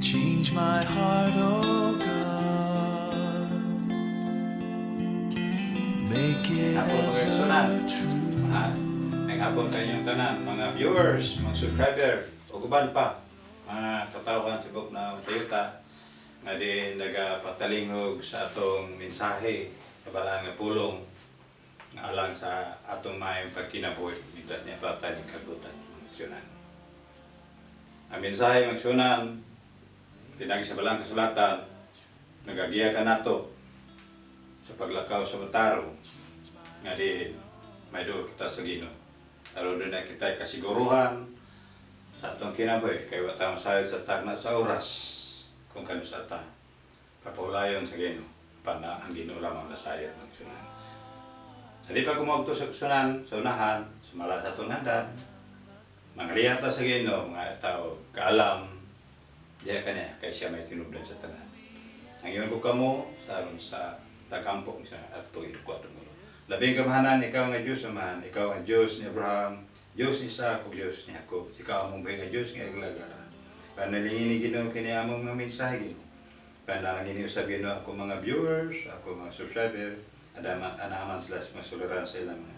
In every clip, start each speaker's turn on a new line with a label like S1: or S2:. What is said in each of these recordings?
S1: Change my heart, oh God. Make it
S2: Hapon mga igsunan.
S1: ever true.
S2: May hapon kanyang tanan, mga viewers, mga subscriber, o guban pa, mga katawhan tibok na sayuta nga di nagapatalingog sa atong mensahe sa balang nga pulong nga alang sa atong mayong pagkinabuhi nito niya patay ng kagutan mga igsunan. Ang mensahe mga igsunan pinagi sa balang kasulatan nagagiya ka nato sa paglakaw sa Mataro nga di may doon kita sa Ginoo. Aron doon na kita kasiguruhan sa atong kinabuhi kay wa ta masayod sa tagna sa oras kung kano sa ta papulayon sa Ginoo pana ang Ginoo lamang nasayod magsunan. Sa di pa kumabto sa sunan sa unahan sa mala sa tungadan mangliyata sa Ginoo mga tao kaalam diya kanya kay siya may tinubdan sa tanan. Ang iyon ko kamo sa aron sa takampong sa ato idukot mo. Labing kamahanan ikaw nga Dios naman, ikaw ang Dios ni Abraham, Dios ni Isaac, ug Dios ni Jacob. Ikaw among nga Dios nga iglagara. Panalingin ni Ginoo kini among mga mensahe Ginoo. Panalangin niyo sa Ginoo ako mga viewers, ako mga subscriber, anaman sila sa masuliran sa ilang mga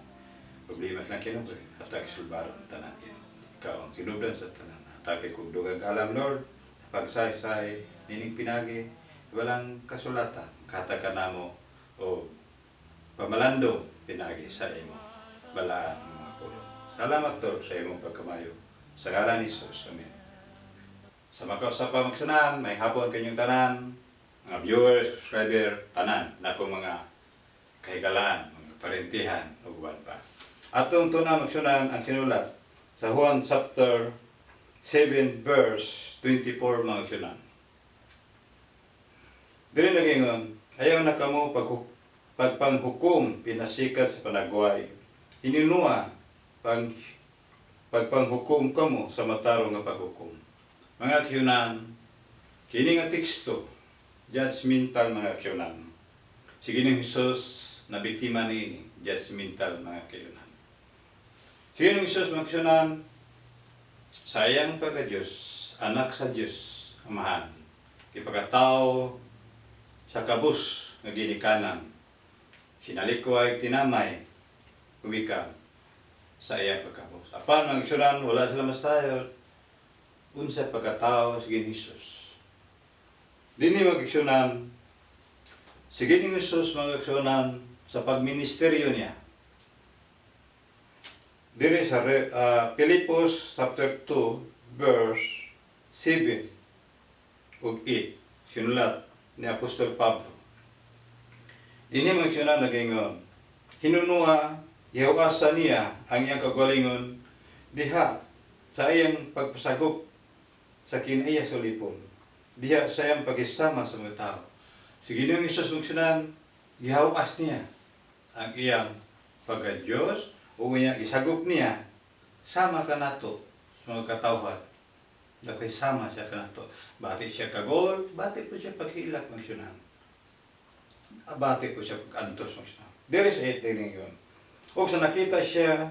S2: problema lang Ginoo. Hatag sulbaron tanan Ginoo. Ikaw ang tinubdan sa tanan. Hatag kay kugdugang alam Lord, pagsaysay nining pinagi walang kasulatan katakan namo o pamalando pinagi sa imo balaan mga pulo. Salamat Lord sa imong pagkamayo sa ngalan ni Jesus. Amen. Sa makausap pa magsunan may hapon kanyang tanan mga viewers, subscriber, tanan na akong mga kahigalaan, mga parentihan ug uban pa. Atong tuna magsunan ang sinulat sa Juan chapter 7 verse 24 mga igsunan. Dili nagingon, ayaw na kamo pagpanghukom pinasikat sa panagway. Ininua pagpanghukom kamo sa mataro nga paghukom. Mga igsunan, kini nga teksto judgmental mga igsunan. Si Ginoong Hesus na biktima niini judgmental mga igsunan. Si Ginoong Hesus mga igsunan, sayang pagka-Diyos, anak sa Diyos, amahan. Ipagkatao sa kabus nga ginikanan. Sinalikway, tinamay, kumika sa iyang pagkabus. Apan mga igsunan, wala sila masayod. Unsa pagkatao sa Ginoong Hesus. Dini mga igsunan, si Ginoong Hesus mga igsunan sa pagministeryo niya. Diri sa Pilipos chapter 2 verse 7 ug 8 sinulat ni Apostol Pablo. Dini mga igsunan nagingon, hinunua Yehova niya ang iyang kagalingon diha sa iyang pagpasagop sa kinaiya sa lipon. Diha sa iyang pagisama sa mga tao. Si Ginoong Hesus mga igsunan, gihawas niya ang iyang pagka-Diyos o niya gisagop niya sama ka nato sa mga katawhan. Dakoy sama siya kanato. Bati siya kagol, bati po siya paghilak magsunan. Bati po siya pag-antos magsunan. There is it din yun. O sa nakita siya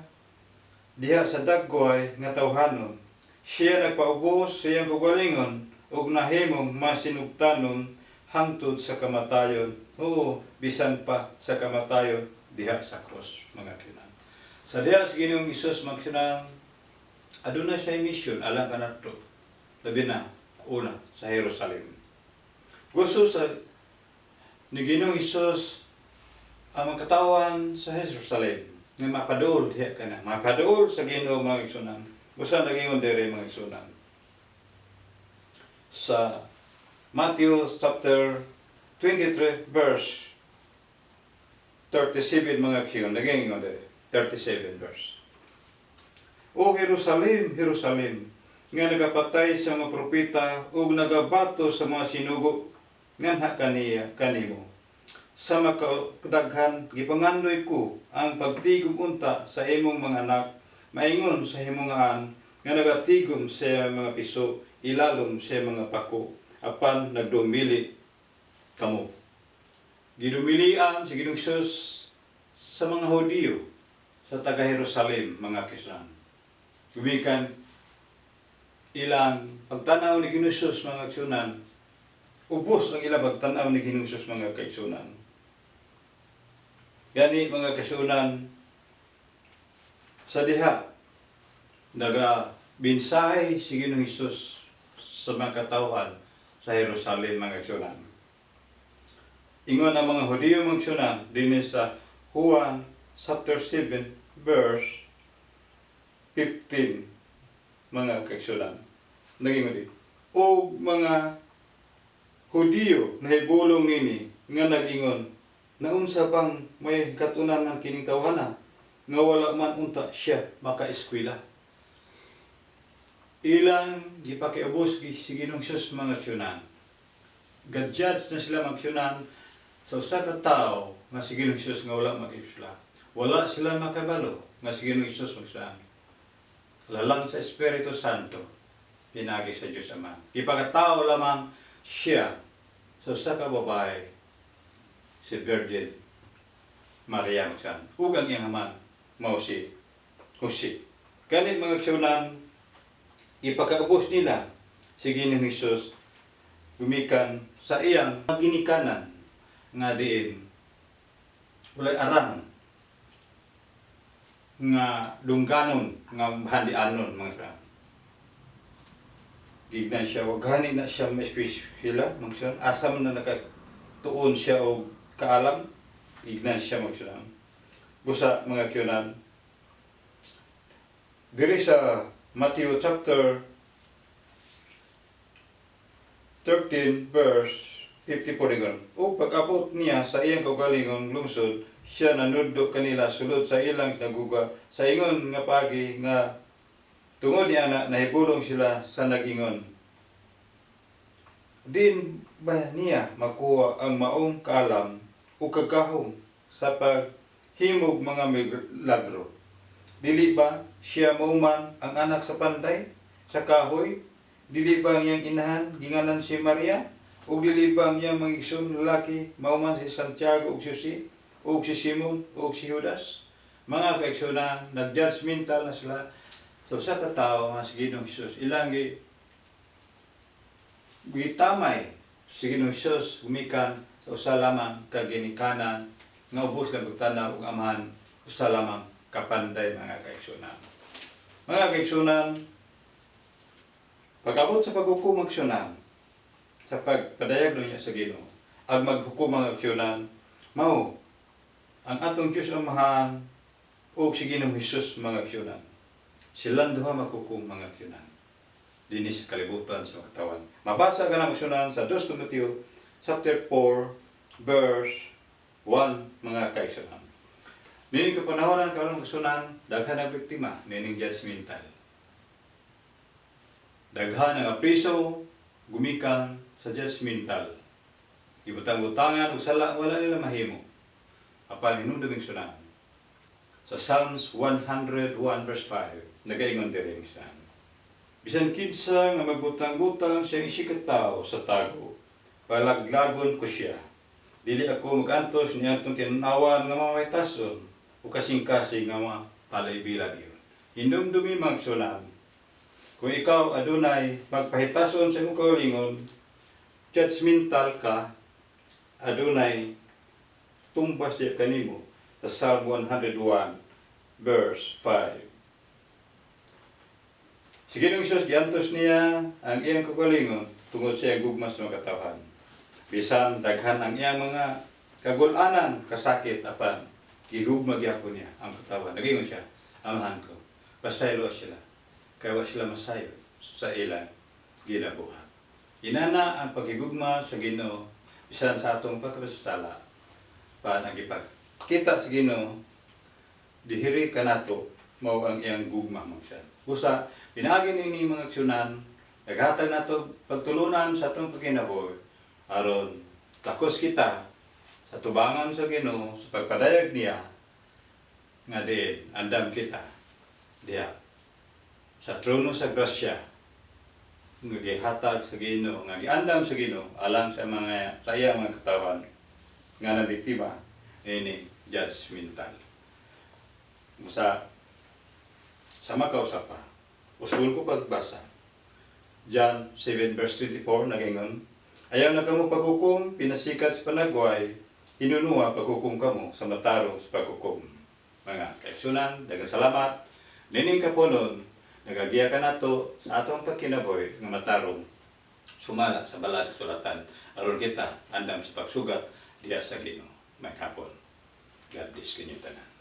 S2: diha sa dagway nga tawhanon, siya nagpaubos sa iyang kagalingon ug nahimong masinugtanon hangtod sa kamatayon. Oo, bisan pa sa kamatayon diha sa cross mga kinan. Sa diha sa Ginoong Hesus magsunan, aduna siya mission alang kanato. Labi na, una, sa Jerusalem. Gusto sa ni Ginoong Hesus ang magkatawan sa Jerusalem nga mapaduol diha kana, mapaduol sa Ginoo mga igsunan. Gusto naging diri mga igsunan. Sa Matthew chapter 23 verse 37 mga igsunan, naging diri 37 verse. O Jerusalem, Jerusalem, nga nagapatay sa mga propeta ug nagabato sa mga sinugo nganha kaniya kanimo. Sa makadaghan gipangandoy ko ang pagtigom unta sa imong mga anak, maingon sa himungaan nga nagatigom sa mga piso, ilalom sa mga pako, apan nagdumili kamo. Gidumilian si Ginoong Hesus sa mga Hudiyo sa taga Jerusalem mga kisran. Gumikan ilang pagtanaw ni Ginusos mga kaigsunan, ubos ang ilang pagtanaw ni Ginusos mga kaigsunan. Gani mga kaigsunan, sa diha naga binsahay si Ginoong Hesus sa mga katawhan sa Jerusalem mga kaigsunan. Ingon ang mga Hudiyo mga kaigsunan dinhi sa Juan chapter 7 verse 15 mga kaigsunan. Nagingon o mga Hudiyo nahibulong nini nga nagingon naunsa bang may katunan ng kining tawhana nga wala man unta siya maka-eskwela. Ilang gipakiubos si Ginoong Hesus mga kaigsunan. Gadjudge na sila mga kaigsunan sa usa ka tawo nga si Ginoong Hesus nga wala maka-eskwela. Wala sila makabalo nga si Ginoong Hesus mga kaigsunan. Lalang sa Espiritu Santo pinagi sa Diyos Ama. Ipagkatao lamang siya sa usa ka babae si Virgin Maria magsan. Ug ang iyang ama mao si Jose. Kanit mga kaigsunan, ipakaubos nila si Ginoong Hesus gumikan sa iyang ginikanan nga diin walay aram nga dungganon nga handianon mga kaigsunan. Ignan siya, waghani na siya ma-eskwela, magsunan. Asam na nakatuon siya o kaalam, ignan siya magsunan. Busa mga kaigsunan, diri sa Matthew chapter 13 verse 54 ingon, o pag-abot niya sa iyang kaugalingong lungsod, siya nanudlo kanila sulod sa ilang naguga sa ingon nga pagi nga tungod niya na nahibulong sila sa nagingon. Din ba niya makuha ang maong kaalam o kagahom sa paghimog mga milagro? Dili ba siya mauman ang anak sa panday, sa kahoy? Dili ba ang iyang inahan gingalan si Maria? O dili ba ang iyang mga igsoon lalaki mauman si Santiago o si Jose? O si Simon o si Judas? Mga kaigsunan, nag-judgmental na sila so sa katao nga si Ginoong Hesus. Ilang gitamay si Ginoong Hesus gumikan sa usa lamang ka ginikanan nga ubos lang pagtanaw ug amahan usa lamang kapanday mga kaigsunan. Mga kaigsunan, pag-abot sa paghukom kaigsunan sa pagpadayag niya sa Ginoo, ang maghukom mga kaigsunan mao ang atong Diyos Amahan o si Ginoong Hesus mga kaigsunan. Silang duha maghukom mga kaigsunan dinhi sa kalibutan sa katawan. Mabasa ka na kaigsunan sa 2 Timoteo chapter 4 verse 1 mga kaigsunan. Nining kapanahonan karon kaigsunan, daghan ang biktima nining judgmental. Daghan ang apriso gumikan sa judgmental. Ibutang-butangan ug sala wala nila mahimo. Apan hinungdan kaigsunan. Sa Psalms 101 verse 5, nagaingon diri kaigsunan. Bisan kinsa nga magbutang-butang siyang isikataw sa tago, palaglagon ko siya. Dili ako magantos niadtong tinawan nga mamahitason o kasing-kasing nga palay-bilabyon. Hinumdumi magsunan. Kung ikaw adunay magpahitason sa imong kaugalingon, judgmental ka, adunay tumbas di kanimo sa Psalm 101 verse 5. Si Ginoong Hesus giantos niya ang iyang kaugalingon tungod sa iyang gugma sa mga katawhan. Bisan daghan ang iyang mga kagul-anan, kasakit apan gigugma gyapon niya ang katawhan. Nagingon siya, amahan ko, pasaylo sila, kaya wa sila masayo sa ilang ginabuhat. Inana ang paghigugma sa Ginoo bisan sa atong pagkabasala pa nagipagkita sa Ginoo dihiri kanato mao ang iyang gugma magsan. Busa pinaagi nini mga kaigsunan naghatag nato pagtulunan sa atong pagkinabuhi aron takos kita sa tubangan sa Ginoo sa pagpadayag niya nga diin andam kita diha sa trono sa grasya nga gihatag sa Ginoo nga giandam sa Ginoo alang sa iyang mga katawan nga nabiktima ini judgmental. Sa makausa pa, usul ko pagbasa John 7 verse 24 nagingon, ayaw na kamo paghukom, pinasikat sa panagway, hinunuwa paghukom kamo sa matarong sa paghukom. Mga kaigsunan, daghang salamat. Nining kapunon, nagagiya ka nato sa atong pagkinabuhi nga matarong sumala sa balad kasulatan aron kita andam sa pagsugat diha sa Ginoo. May hapon. God bless kinyo tanan.